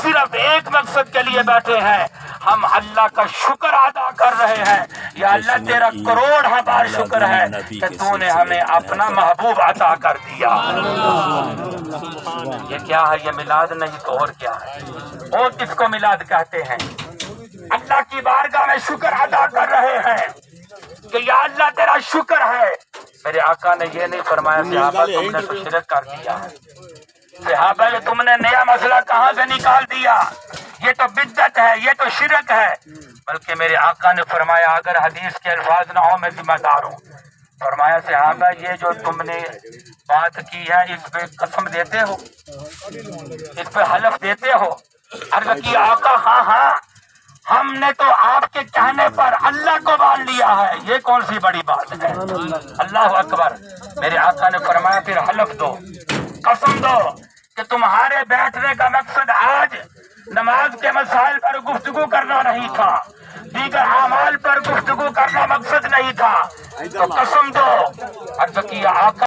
صرف ایک مقصد کے لیے بیٹھے ہیں، ہم اللہ کا شکر ادا کر رہے ہیں۔ یا اللہ تیرا کروڑ بار شکر ہے کہ تو نے ہمیں اپنا محبوب عطا کر دیا۔ یہ کیا ہے؟ یہ میلاد نہیں تو اور کیا ہے؟ اور کس کو میلاد کہتے ہیں؟ اللہ کی بارگاہ میں شکر ادا کر رہے ہیں کہ یا اللہ تیرا شکر ہے۔ میرے آقا نے یہ نہیں فرمایا صحابہ تم نے تو شرک کر دیا، صحابہ یہ تم نے نیا مسئلہ کہاں سے نکال دیا، یہ تو بدعت ہے، یہ تو شرک ہے، بلکہ میرے آقا نے فرمایا اگر حدیث کے الفاظ نہ ہو میں ذمہ دار ہوں۔ فرمایا صحابہ یہ جو تم نے بات کی ہے اس پہ قسم دیتے ہو، اس پہ حلف دیتے ہو؟ عرض کی آقا ہاں ہاں، ہم نے تو آپ کے کہنے پر اللہ کو مان لیا ہے، یہ کون سی بڑی بات ہے؟ اللہ اکبر۔ میرے آقا نے فرمایا پھر حلف دو، قسم دو کہ تمہارے بیٹھنے کا مقصد آج نماز کے مسائل پر گفتگو کرنا نہیں تھا، دیگر اعمال پر گفتگو کرنا مقصد نہیں تھا، تو قسم دو۔ عرض کیا آقا